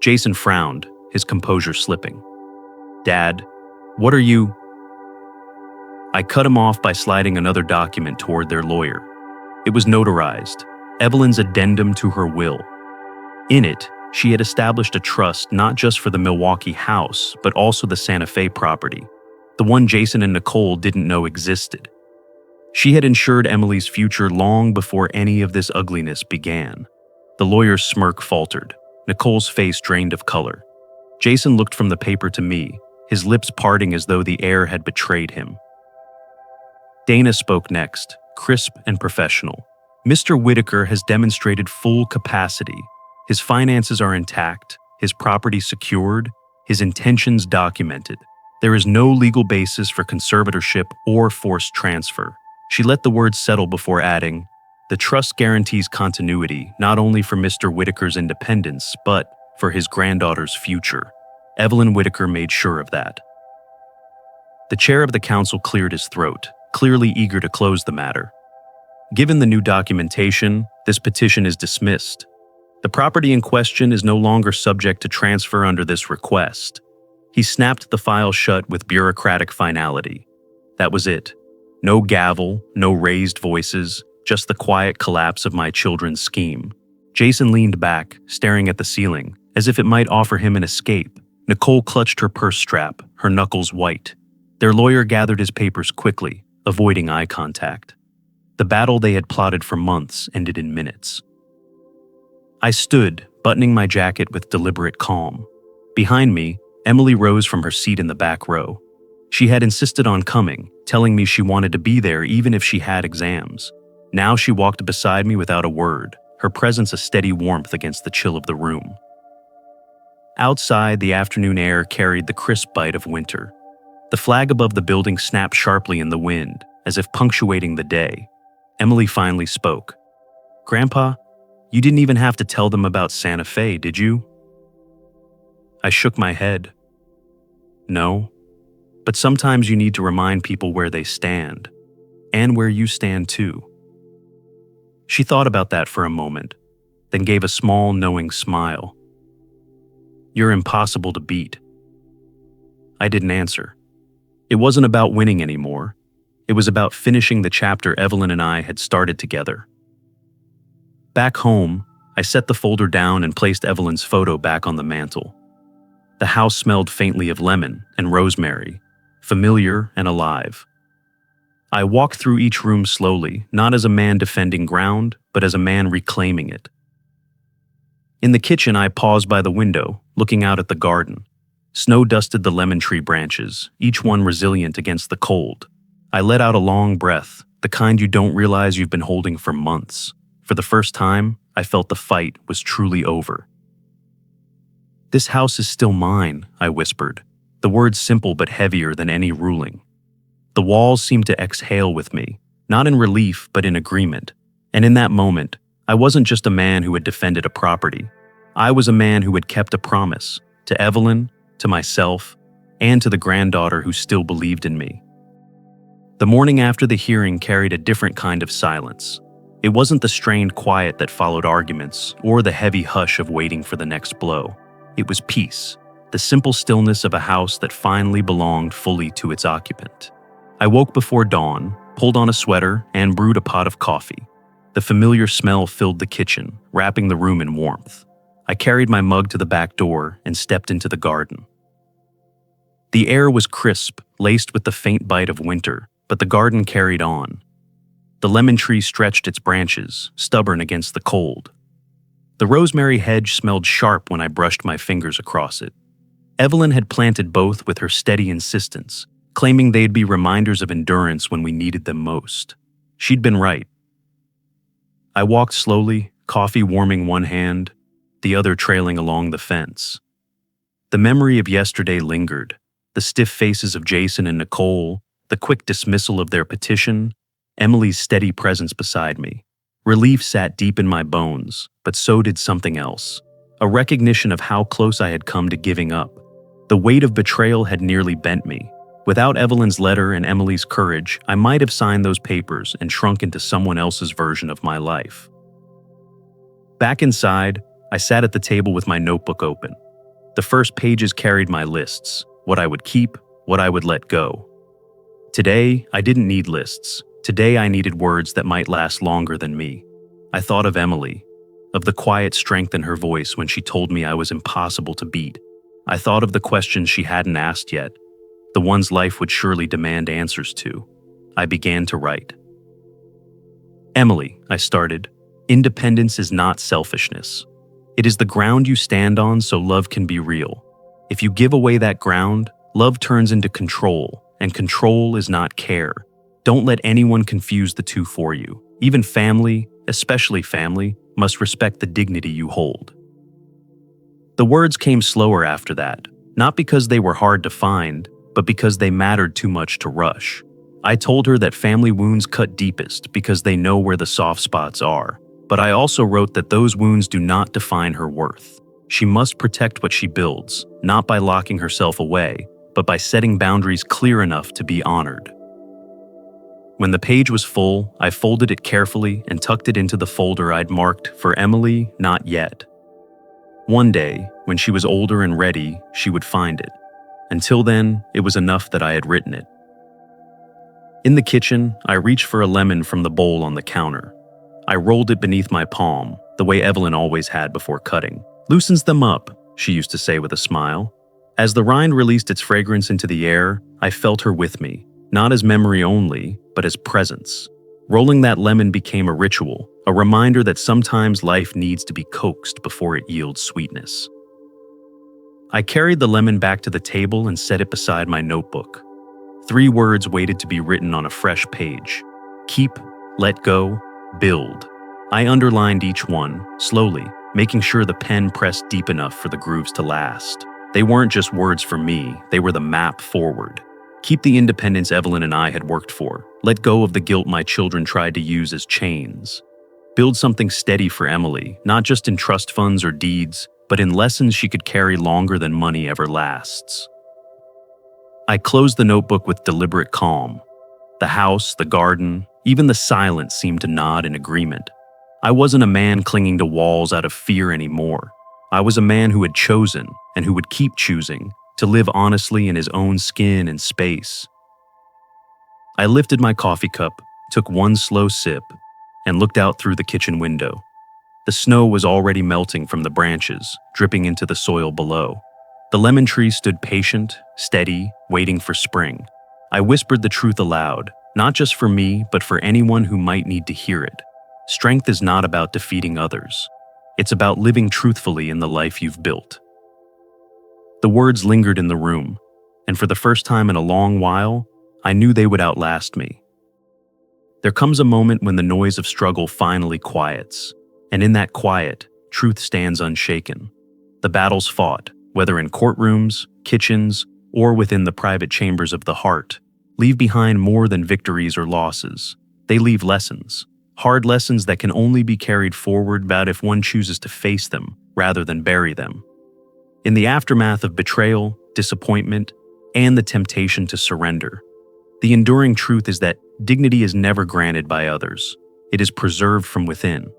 Jason frowned, his composure slipping. "Dad, what are you—" I cut him off by sliding another document toward their lawyer. It was notarized, Evelyn's addendum to her will. In it, she had established a trust not just for the Milwaukee house, but also the Santa Fe property, the one Jason and Nicole didn't know existed. She had ensured Emily's future long before any of this ugliness began. The lawyer's smirk faltered. Nicole's face drained of color. Jason looked from the paper to me, his lips parting as though the air had betrayed him. Dana spoke next, crisp and professional. "Mr. Whitaker has demonstrated full capacity. His finances are intact, his property secured, his intentions documented. There is no legal basis for conservatorship or forced transfer." She let the words settle before adding, "The trust guarantees continuity not only for Mr. Whitaker's independence, but for his granddaughter's future." Evelyn Whitaker made sure of that. The chair of the council cleared his throat, clearly eager to close the matter. "Given the new documentation, this petition is dismissed. The property in question is no longer subject to transfer under this request." He snapped the file shut with bureaucratic finality. That was it. No gavel, no raised voices, just the quiet collapse of my children's scheme. Jason leaned back, staring at the ceiling, as if it might offer him an escape. Nicole clutched her purse strap, her knuckles white. Their lawyer gathered his papers quickly, avoiding eye contact. The battle they had plotted for months ended in minutes. I stood, buttoning my jacket with deliberate calm. Behind me, Emily rose from her seat in the back row. She had insisted on coming, telling me she wanted to be there even if she had exams. Now she walked beside me without a word, her presence a steady warmth against the chill of the room. Outside, the afternoon air carried the crisp bite of winter. The flag above the building snapped sharply in the wind, as if punctuating the day. Emily finally spoke. "Grandpa, you didn't even have to tell them about Santa Fe, did you?" I shook my head. "No, but sometimes you need to remind people where they stand, and where you stand too." She thought about that for a moment, then gave a small, knowing smile. "You're impossible to beat." I didn't answer. It wasn't about winning anymore. It was about finishing the chapter Evelyn and I had started together. Back home, I set the folder down and placed Evelyn's photo back on the mantel. The house smelled faintly of lemon and rosemary, familiar and alive. I walked through each room slowly, not as a man defending ground, but as a man reclaiming it. In the kitchen, I paused by the window, looking out at the garden. Snow dusted the lemon tree branches, each one resilient against the cold. I let out a long breath, the kind you don't realize you've been holding for months. For the first time, I felt the fight was truly over. "This house is still mine," I whispered, the words simple but heavier than any ruling. The walls seemed to exhale with me, not in relief but in agreement. And in that moment, I wasn't just a man who had defended a property. I was a man who had kept a promise, to Evelyn, to myself, and to the granddaughter who still believed in me. The morning after the hearing carried a different kind of silence. It wasn't the strained quiet that followed arguments, or the heavy hush of waiting for the next blow. It was peace, the simple stillness of a house that finally belonged fully to its occupant. I woke before dawn, pulled on a sweater, and brewed a pot of coffee. The familiar smell filled the kitchen, wrapping the room in warmth. I carried my mug to the back door and stepped into the garden. The air was crisp, laced with the faint bite of winter, but the garden carried on. The lemon tree stretched its branches, stubborn against the cold. The rosemary hedge smelled sharp when I brushed my fingers across it. Evelyn had planted both with her steady insistence, claiming they'd be reminders of endurance when we needed them most. She'd been right. I walked slowly, coffee warming one hand, the other trailing along the fence. The memory of yesterday lingered, the stiff faces of Jason and Nicole, the quick dismissal of their petition, Emily's steady presence beside me. Relief sat deep in my bones, but so did something else, a recognition of how close I had come to giving up. The weight of betrayal had nearly bent me. Without Evelyn's letter and Emily's courage, I might have signed those papers and shrunk into someone else's version of my life. Back inside, I sat at the table with my notebook open. The first pages carried my lists, what I would keep, what I would let go. Today, I didn't need lists. Today, I needed words that might last longer than me. I thought of Emily, of the quiet strength in her voice when she told me I was impossible to beat. I thought of the questions she hadn't asked yet, the ones life would surely demand answers to. I began to write. "Emily," I started, "independence is not selfishness. It is the ground you stand on so love can be real. If you give away that ground, love turns into control, and control is not care. Don't let anyone confuse the two for you. Even family, especially family, must respect the dignity you hold." The words came slower after that, not because they were hard to find, but because they mattered too much to rush. I told her that family wounds cut deepest because they know where the soft spots are, but I also wrote that those wounds do not define her worth. She must protect what she builds, not by locking herself away, but by setting boundaries clear enough to be honored. When the page was full, I folded it carefully and tucked it into the folder I'd marked for Emily, not yet. One day, when she was older and ready, she would find it. Until then, it was enough that I had written it. In the kitchen, I reached for a lemon from the bowl on the counter. I rolled it beneath my palm, the way Evelyn always had before cutting. "Loosens them up," she used to say with a smile. As the rind released its fragrance into the air, I felt her with me, not as memory only, but as presence. Rolling that lemon became a ritual, a reminder that sometimes life needs to be coaxed before it yields sweetness. I carried the lemon back to the table and set it beside my notebook. 3 words waited to be written on a fresh page: keep, let go, build. I underlined each one, slowly, making sure the pen pressed deep enough for the grooves to last. They weren't just words for me, they were the map forward. Keep the independence Evelyn and I had worked for. Let go of the guilt my children tried to use as chains. Build something steady for Emily, not just in trust funds or deeds, but in lessons she could carry longer than money ever lasts. I closed the notebook with deliberate calm. The house, the garden, even the silence seemed to nod in agreement. I wasn't a man clinging to walls out of fear anymore. I was a man who had chosen, and who would keep choosing, to live honestly in his own skin and space. I lifted my coffee cup, took one slow sip, and looked out through the kitchen window. The snow was already melting from the branches, dripping into the soil below. The lemon tree stood patient, steady, waiting for spring. I whispered the truth aloud, not just for me, but for anyone who might need to hear it. Strength is not about defeating others. It's about living truthfully in the life you've built. The words lingered in the room, and for the first time in a long while, I knew they would outlast me. There comes a moment when the noise of struggle finally quiets, and in that quiet, truth stands unshaken. The battles fought, whether in courtrooms, kitchens, or within the private chambers of the heart, leave behind more than victories or losses. They leave lessons, hard lessons that can only be carried forward but if one chooses to face them rather than bury them. In the aftermath of betrayal, disappointment, and the temptation to surrender, the enduring truth is that dignity is never granted by others. It is preserved from within.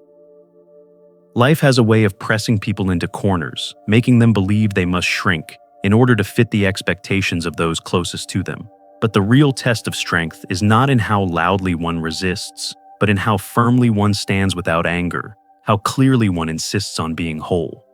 Life has a way of pressing people into corners, making them believe they must shrink in order to fit the expectations of those closest to them. But the real test of strength is not in how loudly one resists, but in how firmly one stands without anger, how clearly one insists on being whole.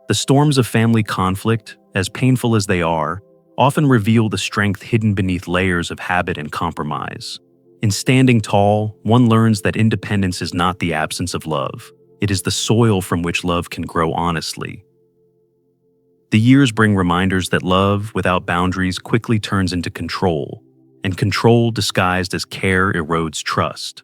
The storms of family conflict, as painful as they are, often reveal the strength hidden beneath layers of habit and compromise. In standing tall, one learns that independence is not the absence of love. It is the soil from which love can grow honestly. The years bring reminders that love without boundaries quickly turns into control, and control disguised as care erodes trust.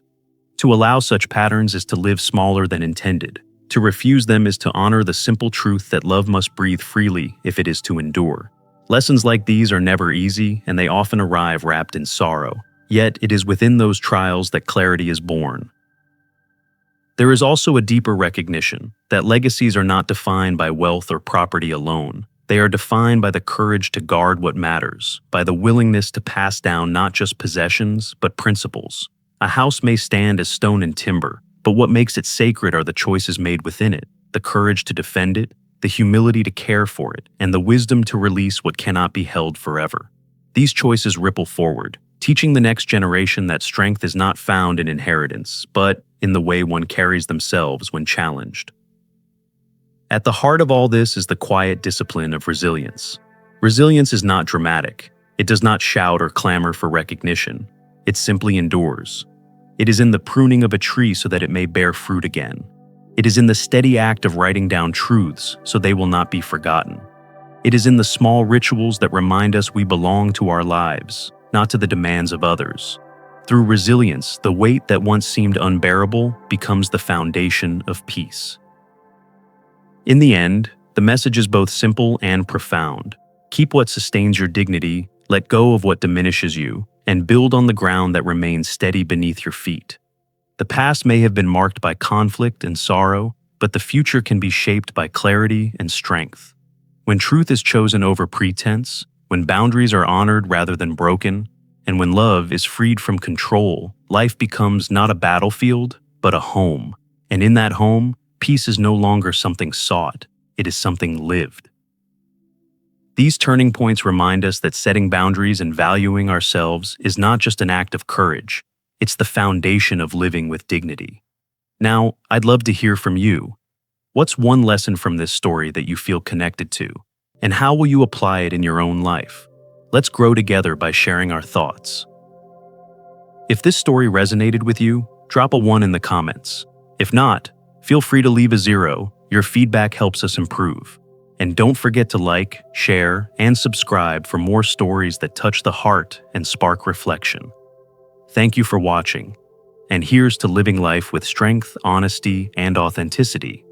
To allow such patterns is to live smaller than intended. To refuse them is to honor the simple truth that love must breathe freely if it is to endure. Lessons like these are never easy, and they often arrive wrapped in sorrow. Yet it is within those trials that clarity is born. There is also a deeper recognition that legacies are not defined by wealth or property alone. They are defined by the courage to guard what matters, by the willingness to pass down not just possessions, but principles. A house may stand as stone and timber, but what makes it sacred are the choices made within it, the courage to defend it, the humility to care for it, and the wisdom to release what cannot be held forever. These choices ripple forward, teaching the next generation that strength is not found in inheritance, but in the way one carries themselves when challenged. At the heart of all this is the quiet discipline of resilience. Resilience is not dramatic. It does not shout or clamor for recognition. It simply endures. It is in the pruning of a tree so that it may bear fruit again. It is in the steady act of writing down truths so they will not be forgotten. It is in the small rituals that remind us we belong to our lives, not to the demands of others. Through resilience, the weight that once seemed unbearable becomes the foundation of peace. In the end, the message is both simple and profound. Keep what sustains your dignity, let go of what diminishes you, and build on the ground that remains steady beneath your feet. The past may have been marked by conflict and sorrow, but the future can be shaped by clarity and strength. When truth is chosen over pretense, when boundaries are honored rather than broken, and when love is freed from control, life becomes not a battlefield, but a home. And in that home, peace is no longer something sought, it is something lived. These turning points remind us that setting boundaries and valuing ourselves is not just an act of courage, it's the foundation of living with dignity. Now, I'd love to hear from you. What's one lesson from this story that you feel connected to? And how will you apply it in your own life? Let's grow together by sharing our thoughts. If this story resonated with you, drop a 1 in the comments. If not, feel free to leave a 0. Your feedback helps us improve. And don't forget to like, share, and subscribe for more stories that touch the heart and spark reflection. Thank you for watching, And here's to living life with strength, honesty, and authenticity.